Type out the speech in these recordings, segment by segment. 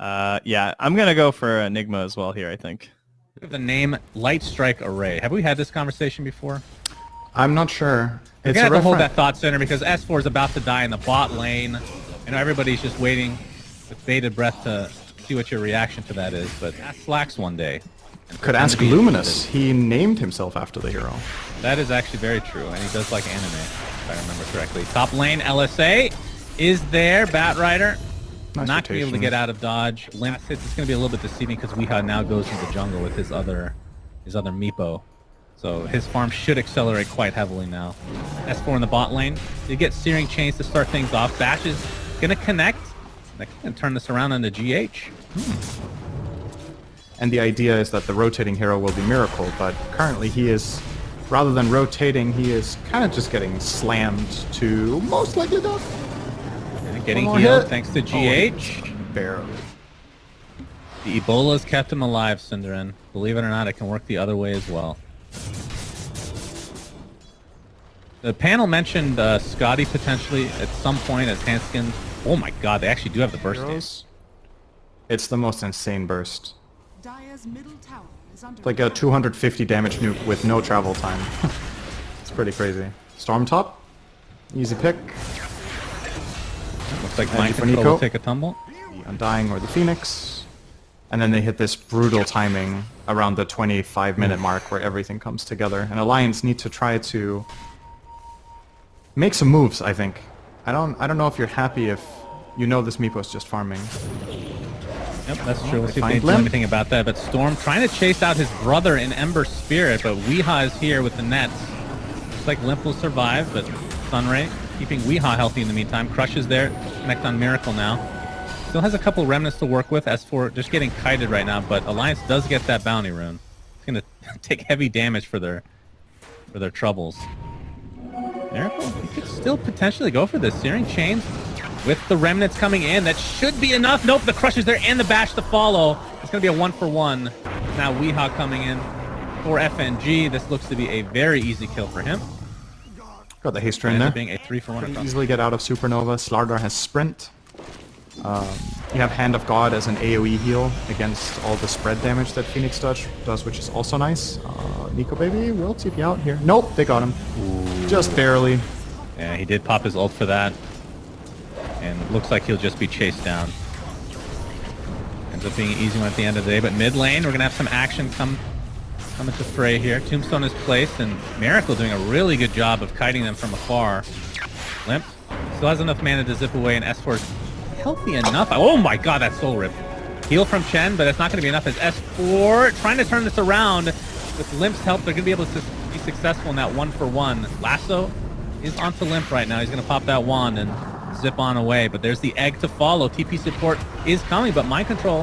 Yeah, I'm gonna go for Enigma as well here, I think. The name Light Strike Array. Have we had this conversation before? I'm not sure. We're gonna have to hold that thought center because S4 is about to die in the bot lane. I know everybody's just waiting with bated breath to see what your reaction to that is, but ask Slacks one day. Could ask Luminous. He named himself after the hero. That is actually very true, and he does like anime, if I remember correctly. Top lane, LSA is there. Batrider Nice not going to be able to rotation. get out of dodge. Limp hits. It's going to be a little bit deceiving because Weeha now goes into the jungle with his other Meepo. So his farm should accelerate quite heavily now. S4 in the bot lane. You get Searing Chains to start things off. Bash is going to connect. That can turn this around into GH. And the idea is that the rotating hero will be Miracle, but currently he is, rather than rotating, he is kind of just getting slammed to most likely death. And getting One more healed hit. thanks to GH. Barely. The Ebola's kept him alive, Cinderin. Believe it or not, it can work the other way as well. The panel mentioned Scotty potentially at some point as Hanskin. Oh my god, they actually do have the burst dance. It's the most insane burst. Dire's middle tower is under Like a 250 damage nuke with no travel time. It's pretty crazy. Storm top. Easy pick. Looks like And Mind for Control Nico. will take a tumble. The Undying or the Phoenix. And then they hit this brutal timing around the 25-minute mark where everything comes together. And Alliance need to try to make some moves, I think. I don't know if you're happy if you know this Meepo is just farming. Yep, that's true. We'll see if find they do Limp. anything about that. But Storm trying to chase out his brother in Ember Spirit, but Weeha is here with the nets. Looks like Limp will survive, but Sunray keeping Weeha healthy in the meantime. Crush is there. Connect on Miracle now. Still has a couple remnants to work with. S4 just getting kited right now, but Alliance does get that bounty rune. It's going to take heavy damage for their troubles. Miracle, he could still potentially go for this. Searing Chains with the remnants coming in. That should be enough. Nope, the Crush is there and the Bash to follow. It's going to be a 1-for-1. Now Weeha coming in for FNG. This looks to be a very easy kill for him. Got the haste train Ends there. up being a 3-for-1 Pretty across. easily get out of Supernova. Slardar has Sprint. You have Hand of God as an AoE heal against all the spread damage that Phoenix does, which is also nice. Nico baby will TP out here. Nope, they got him. Just barely. Yeah, he did pop his ult for that. And it looks like he'll just be chased down. Ends up being an easy one at the end of the day. But mid lane, we're going to have some action come into fray here. Tombstone is placed, and Miracle doing a really good job of kiting them from afar. Limp still has enough mana to zip away, and S4 is healthy enough. Oh my god, that soul rip. Heal from Chen, but that's not going to be enough as S4 trying to turn this around. With Limp's help, they're going to be able to be successful in that 1-for-1. Lasso is onto Limp right now. He's going to pop that wand and zip on away, but there's the egg to follow. TP support is coming, but Mind Control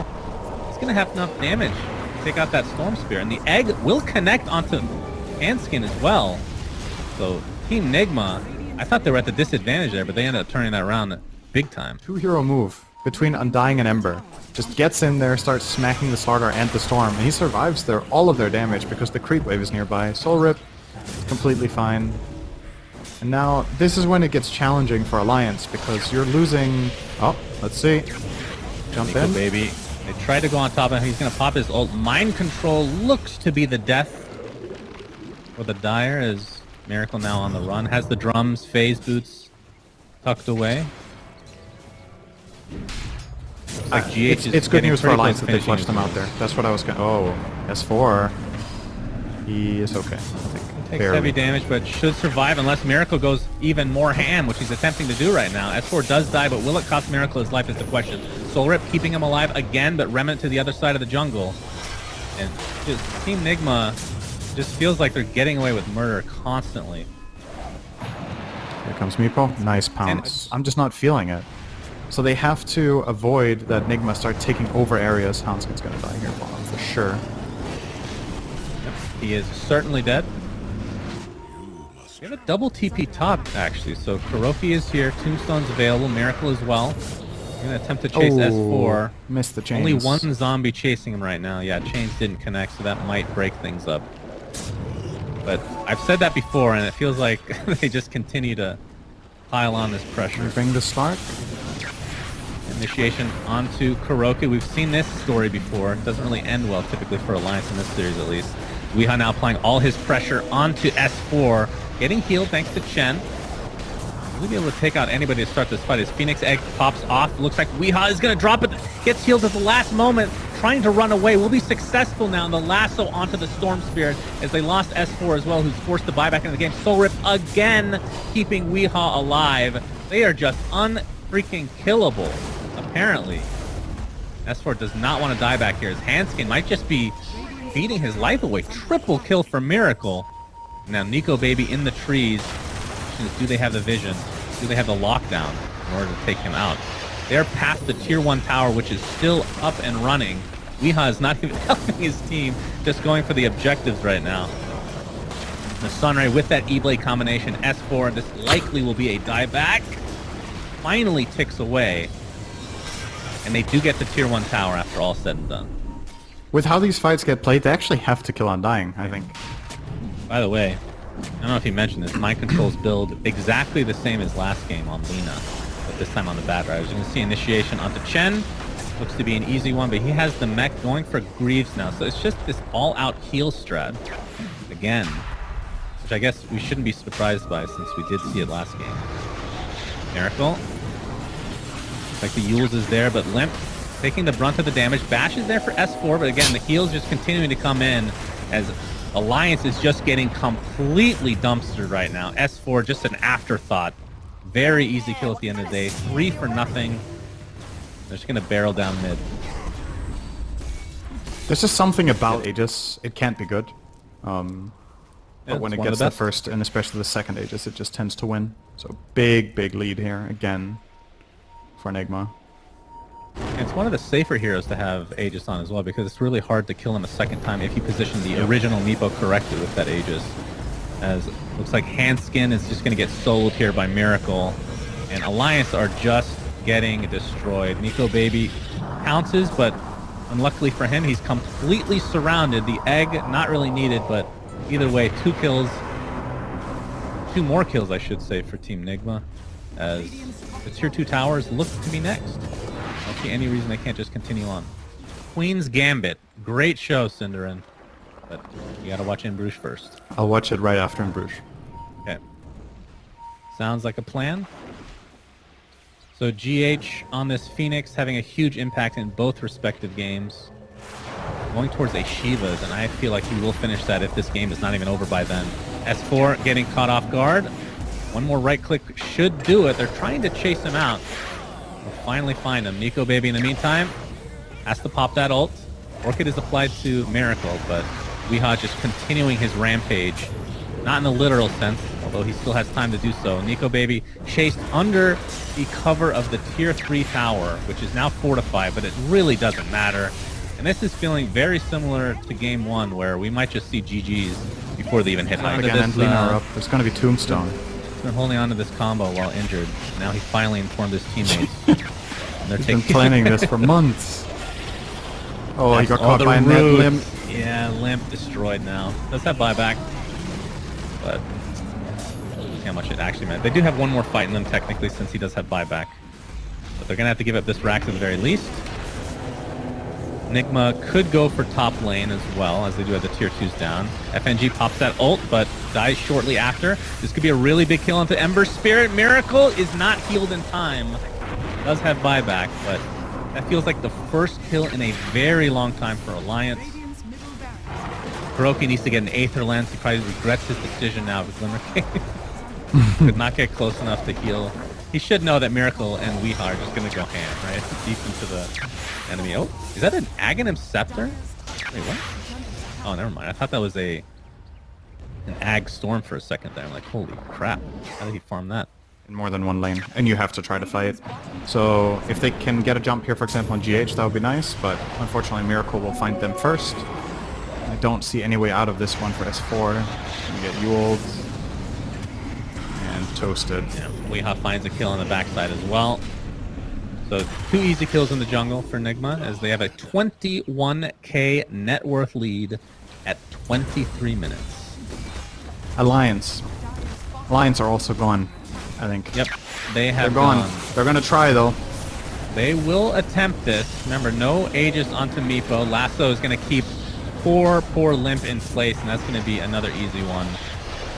is going to have enough damage to take out that Storm Spear, and the egg will connect onto Hanskin as well. So Team NIGMA, I thought they were at the disadvantage there, but they ended up turning that around big time. 2-hero move between Undying and Ember. Just gets in there, starts smacking the Slardar and the Storm, and he survives all of their damage because the creep wave is nearby. Soul Rip, completely fine. And now, this is when it gets challenging for Alliance, because you're losing... Oh, let's see. Jump Nico in. baby. They try to go on top of him. He's going to pop his ult. Mind Control looks to be the death for the Dire, as Miracle now on the run. Has the drums, phase boots tucked away. Like GH It's good news for Alliance that they flushed them out there. That's what I was going to... Oh, S4. He is okay, I think. Takes Barely. heavy damage, but should survive unless Miracle goes even more ham, which he's attempting to do right now. S4 does die, but will it cost Miracle his life is the question. Soul Rip keeping him alive again, but Remnant to the other side of the jungle. And just Team NIGMA just feels like they're getting away with murder constantly. Here comes Meepo. Nice pounce. I'm just not feeling it. So they have to avoid that NIGMA start taking over areas. Hanskin's gonna die here for sure. Yep, he is certainly dead. We have a double TP top, actually. So Kuroki is here, Tombstone's available, Miracle as well. We're going to attempt to chase S4. Missed the chains. Only one zombie chasing him right now. Yeah, chains didn't connect, so that might break things up. But I've said that before, and it feels like they just continue to pile on this pressure. Bring the start. Initiation onto Kuroki. We've seen this story before. It doesn't really end well, typically, for Alliance in this series, at least. Weeha now applying all his pressure onto S4. Getting healed thanks to Chen. He'll be able to take out anybody to start this fight. His Phoenix Egg pops off. Looks like Weeha is going to drop it. Gets healed at the last moment. Trying to run away. Will be successful now in the lasso onto the Storm Spirit as they lost S4 as well, who's forced to buy back into the game. Soul Rip again keeping Weeha alive. They are just unfreaking killable, apparently. S4 does not want to die back here. His Handskin might just be beating his life away. Triple kill for Miracle. Now Nico Baby in the trees. Do they have the vision? Do they have the lockdown in order to take him out? They're past the tier 1 tower, which is still up and running. Weeha is not even helping his team, just going for the objectives right now. The Sunray with that E-Blade combination, S4, this likely will be a dieback. Finally ticks away. And they do get the tier 1 tower after all said and done. With how these fights get played, they actually have to kill Undying, I think. By the way, I don't know if you mentioned this, Mind Control's build exactly the same as last game on Lina, but this time on the Bad Riders. You can see initiation onto Chen. Looks to be an easy one, but he has the mech going for Greaves now, so it's just this all-out heal strat again, which I guess we shouldn't be surprised by since we did see it last game. Miracle. Looks like the Yules is there, but Limp taking the brunt of the damage. Bash is there for S4, but again, the heals just continuing to come in as Alliance is just getting completely dumpstered right now. S4 just an afterthought. Very easy kill at the end of the day. 3 for nothing. They're just going to barrel down mid. There's just something about Aegis. It can't be good. But when it gets that first, and especially the second Aegis, it just tends to win. So big, big lead here again for NIGMA. It's one of the safer heroes to have Aegis on as well, because it's really hard to kill him a second time if you position the original Meepo correctly with that Aegis. As looks like Handskin is just going to get soloed here by Miracle, and Alliance are just getting destroyed. Nico Baby pounces, but unluckily for him, he's completely surrounded. The egg, not really needed, but either way, 2 kills. 2 more kills, I should say, for Team NIGMA, as the tier 2 towers look to be next. I don't see any reason they can't just continue on. Queen's Gambit. Great show, Cinderin. But you gotta watch In Bruges first. I'll watch it right after In Bruges. Okay. Sounds like a plan. So GH on this Phoenix having a huge impact in both respective games. Going towards a Shiva's, and I feel like he will finish that if this game is not even over by then. S4 getting caught off guard. One more right click should do it. They're trying to chase him out. We'll finally find him. Nico Baby in the meantime has to pop that ult. Orchid is applied to Miracle, but Weeha just continuing his rampage. Not in the literal sense, although he still has time to do so. Nico Baby chased under the cover of the tier 3 tower, which is now fortified, but it really doesn't matter. And this is feeling very similar to game 1, where we might just see GG's before they even hit high. Again, and Lina are up. There's going to be Tombstone. He's been holding on to this combo while injured. Now he finally informed his teammates. And they're He's been planning this for months. Oh, he got caught by a net. Limp. Yeah, Limp destroyed now. Does have buyback, but let's see how much it actually meant. They do have one more fight in them technically, since he does have buyback. But they're going to have to give up this rack at the very least. NIGMA could go for top lane as well, as they do have the tier 2s down. FNG pops that ult, but dies shortly after. This could be a really big kill onto Ember Spirit. Miracle is not healed in time. Does have buyback, but that feels like the first kill in a very long time for Alliance. Kuroki needs to get an Aether Lens. He probably regrets his decision now with Glimmer King. Could not get close enough to heal. He should know that Miracle and Weeha are just going to go ham, right? Deep into the enemy. Oh, is that an Aghanim Scepter? Wait, what? Oh, never mind. I thought that was an Ag Storm for a second there. I'm like, holy crap. How did he farm that? In more than one lane, and you have to try to fight. So if they can get a jump here, for example, on GH, that would be nice, but unfortunately Miracle will find them first. I don't see any way out of this one for S4. You get Yuled and toasted. Yeah, Weeha finds a kill on the backside as well. So 2 easy kills in the jungle for NIGMA, as they have a 21k net worth lead at 23 minutes. Alliance are also gone, I think. Yep, they have They're gone. They're gonna try though. They will attempt this. Remember, no Aegis onto Meepo. Lasso is going to keep poor Limp in place, and that's going to be another easy one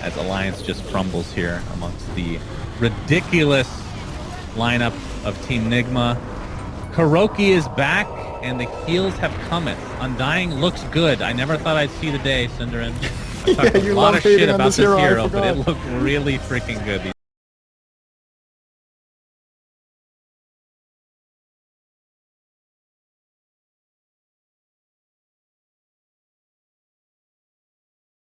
as Alliance just crumbles here amongst the ridiculous lineup of Team NIGMA. Kuroki is back, and the heals have come. Undying looks good. I never thought I'd see the day, Cinderin. I talked a lot of shit about this hero, but it looked really freaking good.